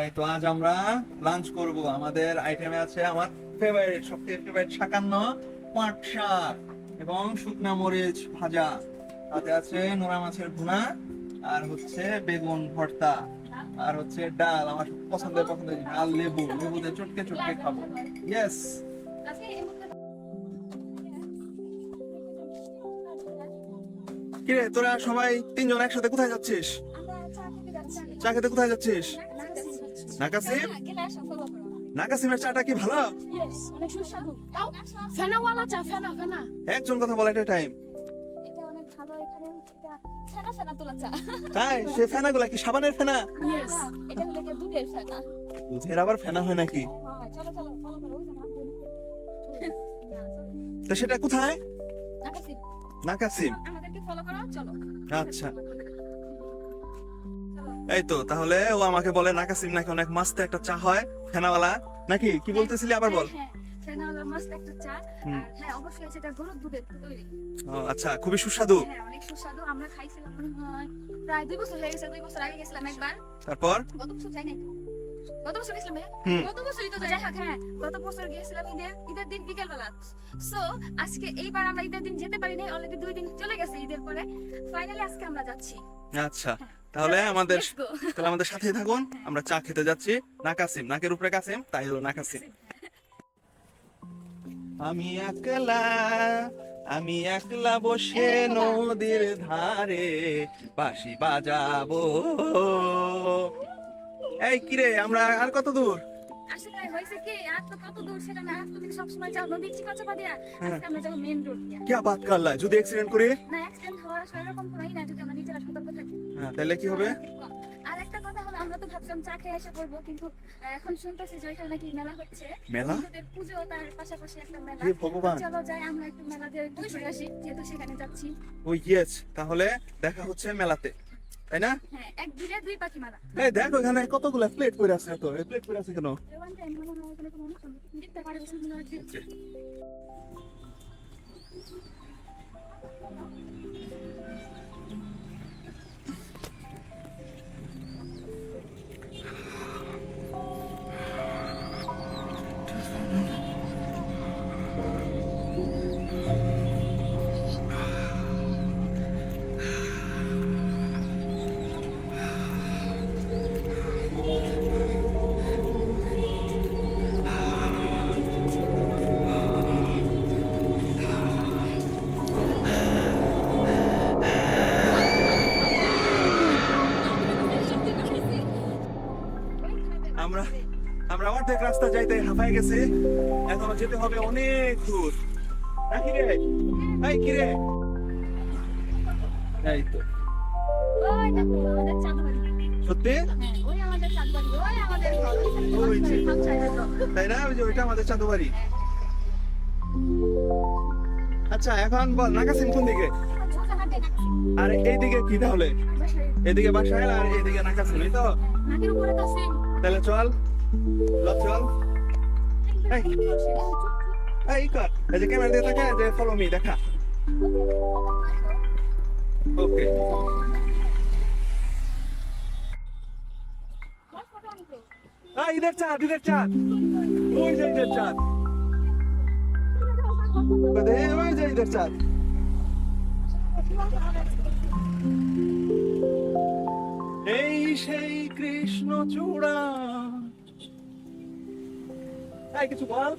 এই তো আজ আমরা লাঞ্চ করব। আমাদের আইটেমে আছে আমার ফেভারিট, সবথেকে ফেভারিট শাকান্ন পাট শাক এবং শুকনা মরিচ ভাজা, সাথে আছে নোরা মাছের ভুনা, আর হচ্ছে বেগুন ভর্তা, আর হচ্ছে ডাল, আমার খুব পছন্দের আর লেবু, লেবু দিয়ে চটকে চটকে খাবো। ইয়েস। কিরে তোরা সবাই তিনজন একসাথে কোথায় যাচ্ছিস? চা খেতে কোথায় যাচ্ছিস? নাকাসিম? নাকাসিমের চাটা কি ভালো? একজন কথা বলা এটা টাইম। তাই সে ফেনাগুলা কি সাবানের ফেনা? দুধের আবার ফেনা হয় নাকি? তো সেটা কোথায়? নাকাসিম। আচ্ছা, এই তো তাহলে ও আমাকে বলে নাকাসিম নাকি অনেক মাস্ত একটা চা হয় ফেনাওয়ালা, নাকি কি বলতেছিলি আবার বল। আচ্ছা, খুবই সুস্বাদু। আমরা খাইছিলাম প্রায় 2 বছর হয়ে গেছে, 2 বছর আগে গেছিলাম একবার। তারপর গত বছর যাই নাই, গত বছর গেছিলাম গত বছরই তো যাই। হ্যাঁ, গত বছর গিয়েছিলাম ঈদের দিন বিকেল বেলা। সো আজকে এইবার আমরা ঈদের দিন যেতে পারি নাই, অলরেডি 2 দিন চলে গেছে ঈদের পরে। ফাইনালি আজকে আমরা যাচ্ছি। আচ্ছা, তাহলে আমাদের সাথেই থাকুন। আমরা চা খেতে যাচ্ছি। নাকাসিম, নাকের উপরে কাসিম, তাই হলো নাকাসিম। আমি একলা বসে নদীর ধারে বাঁশি বাজাবো। এই কিরে, আমরা আর কত দূর? আসলে হইছে কি, আর তো কত দূর সেটা না, তুমি সব সময় যাও নদীর চিপাচাপা দিয়া, আজকে আমরা যাবো মেইন রোড দিয়া। কি বাত করলা, যদি অ্যাক্সিডেন্ট করি? না, অ্যাক্সিডেন্ট হওয়ার আসলে এরকম তো না, যদি আমরা নিজেরা সতর্ক থাকি। হ্যাঁ, তাহলে কি হবে? আর একটা কথা হলো, আমরা তো ভাবছিলাম চা খেয়ে এসে করবো, কিন্তু এখন শুনতেছি যে ওইখানে নাকি মেলা হচ্ছে, মেলা? ওদের পুজো, তার পাশাপাশি একটা মেলা। হে ভগবান, চলো যাই আমরা একটু মেলা দিয়ে একটু ঘুরে আসি, যেহেতু সেখানে যাচ্ছি। ও ইয়েস, তাহলে দেখা হচ্ছে মেলাতে, তাই না? হ্যাঁ, এক দিনে 2 পাখি মারা। এই দেখ ওখানে কতগুলো প্লেট পড়ে আছে। তো এই প্লেট পড়ে আছে কেন? ওয়ান টাইম মনে হয় ওখানে কোনো অনুষ্ঠান দেখতে পারে, বেশি মনে হয়। আমরা আমরা অর্ধেক রাস্তা যাইতে হাঁপায় গেছি, এখনো যেতে হবে অনেক দূর। নাকি রে? এই কি রে? এই তো ওই দেখো আমাদের চাঁদবাড়ি। সত্যি? হ্যাঁ, ওই আমাদের চাঁদবাড়ি, ওই আমাদের ঘর, ওই যে। ওই তাই না? ওই যে ওইটা আমাদের চাঁদু বাড়ি। আচ্ছা, এখন বল নাকাসিম কোন দিকে? আর এইদিকে কি তাহলে? এদিকে বাসায় আর এইদিকে নাকাসিম, এই তো? নাকের উপরে তো সিং। তাহলে চল চল। এই এই কর, এই যে ক্যামেরা দিয়ে থাকে, যে ফলো মি দেখা। ওকে, ঈদের চাঁদ, ঈদের চাঁদ, ওই যে ঈদের চাঁদ, ওই যে ঈদের চাঁদ। এই সেই কৃষ্ণ চূড়া। এই কিছু বল।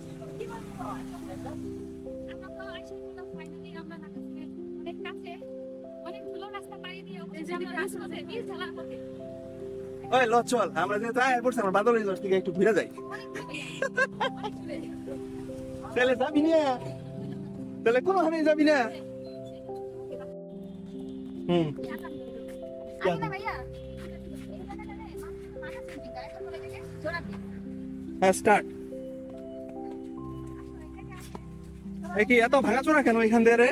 ওই ল চল, আমরা যেহেতু আয় পড়ছি, আমরা বাদল রিসোর্ট থেকে একটু ঘুরে যাই। তাহলে যাবি না? তাহলে কোনোখানে যাবি না? হুম, হ্যাঁ স্টার্ট। এই কি এত ভাঙাচোরা কেন এখান দিয়ে রে?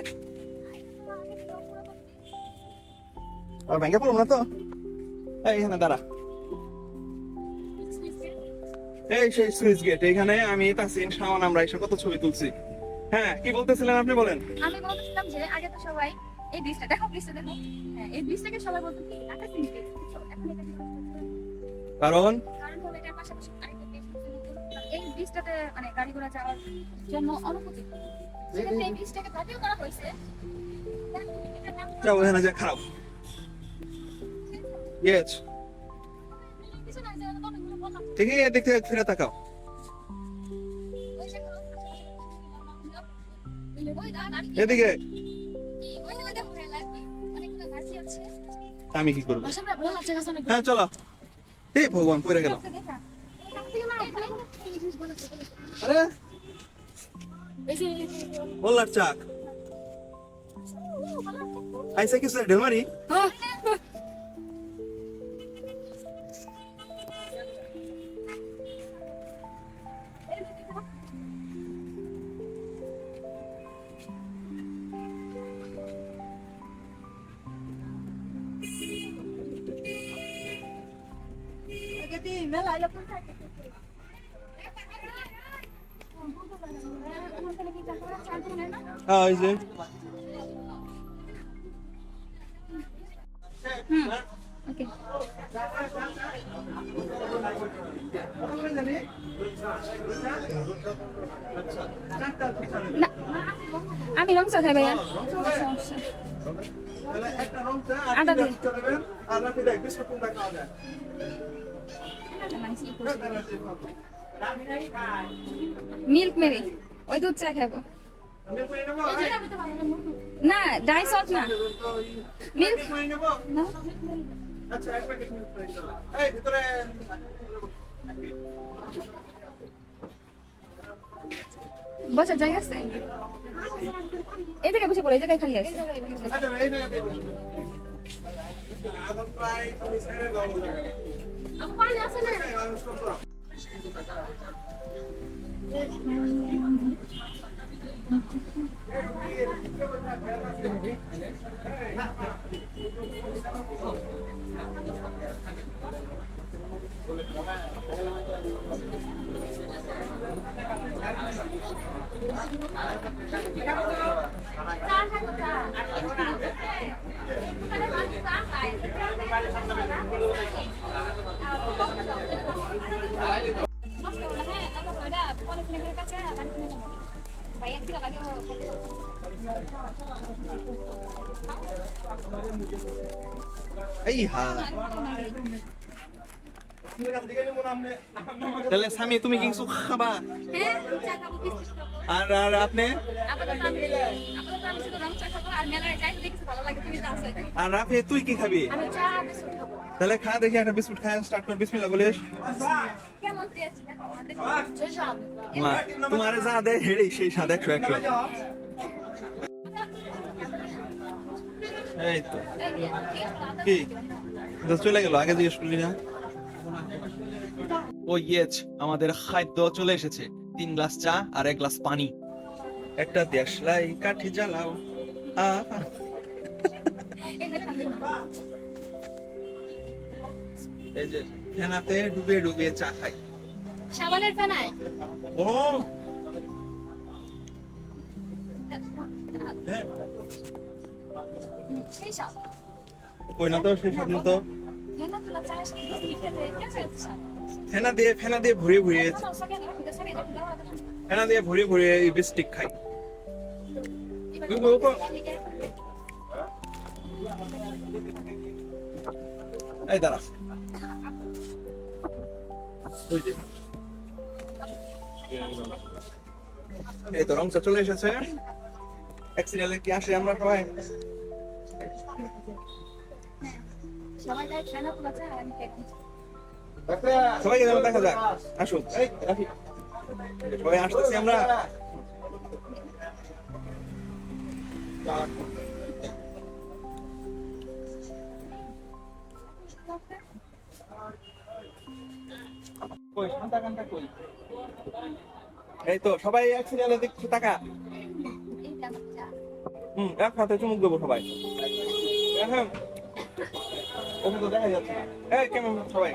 আর ভেঙে পড়ব না তো? এইখানে দাঁড়া। এই সেই সুইচ গেট, এখানে আমি তাসিন শাওন আমরা এসে কত ছবি তুলছি। হ্যাঁ, কি বলতেছিলেন আপনি, বলেন। আমি বলতেছিলাম যে আগে তো সবাই এই ব্রিজটা দেখো, হ্যাঁ, এই ব্রিজটাকে সবাই বলতো কি নাকাসিম ব্রিজ। এখন এটা কারণ কারণ হলো পাশাপাশি আরেকটা ব্রিজ এই ব্রিজটাতে মানে গাড়ি ঘোড়া যাওয়ার জন্য অনুপযুক্ত। সেক্ষেত্রে এই ব্রিজটাকে বাতিল করা হয়েছে। যাও এখানে যে খারাপ ইয়েস কিছু না যে অনেকগুলো বললাম ঠিক আছে এদিক থেকে ফিরে তাকাও ওই যে ওই দা গাড়ি এদিকে কি ওই যে দেখো অনেকগুলো গাড়ি আছে। আমি কি করবো বাসাটা ভালো আছে গাছ অনেক। হ্যাঁ চলো এই ভগবান পড়ে গেল আরে বললার চাক আইসা কিছু ঢেলমারি হ্যাঁ ওই যে ওকে না আমি রং চা খাই ভাইয়া একটা রং চা আদা দিন। আর রাখি দেখ বিস্কুট কোনটা খাওয়া যায় মিল্ক মেরি ওই দুধ চা খাবো না ডাই সল্ট না মিল্ক না আচ্ছা এক প্যাকেট মিল্ক এই ভিতরে বসার জায়গা আছে এই জায়গায় বসে পড়ে এই জায়গায় খালি আছে আচ্ছা এই না আদম প্রায় তুমি ছেড়ে দাও পানি আছে না এই হ্যাঁ তাহলে স্বামী তুমি কি কিছু খাবা আর আর আপনি আর রাফি তুই কি খাবি তাহলে খা দেখি একটা বিস্কুট খায় স্টার্ট কর বিসমিল্লাহ বলিস তোমার যা দে হেড়ি সেই স্বাদ 100 এই তো কি তো চলে গেল আগে জিজ্ঞেস করলি না ও ইয়েছ আমাদের খাদ্য চলে এসেছে 3 গ্লাস চা আর 1 গ্লাস পানি একটা দেশলাই কাঠি জ্বালাও এই যে ফেনাতে ডুবে ডুবে চা খাই সাবানের ফেনায় ও সেই সব কই না তো সেই স্বাদ মতো ফেনা তোলা চা ফেনা দিয়ে ভরে ভরে ফেনা দিয়ে ভরে ভরে এই বিস্টিক খাই এই দাঁড়া এই তো রংটা চলে এসেছে অ্যাক্সিডেন্টে কি আসে আমরা সবাই সবাই তাই ফেনা তোলা চা আর আমি কেক সবাইকে যেন দেখা যাক আসুন এই রাফি সবাই আসতেছি আমরা কই শান্তা কান্তা কই এই তো সবাই এক সিরিয়ালে দেখছো টাকা এক হাতে চুমুক দেবো সবাই হ্যাঁ ওখানে তো দেখা যাচ্ছে এই কেমন সবাই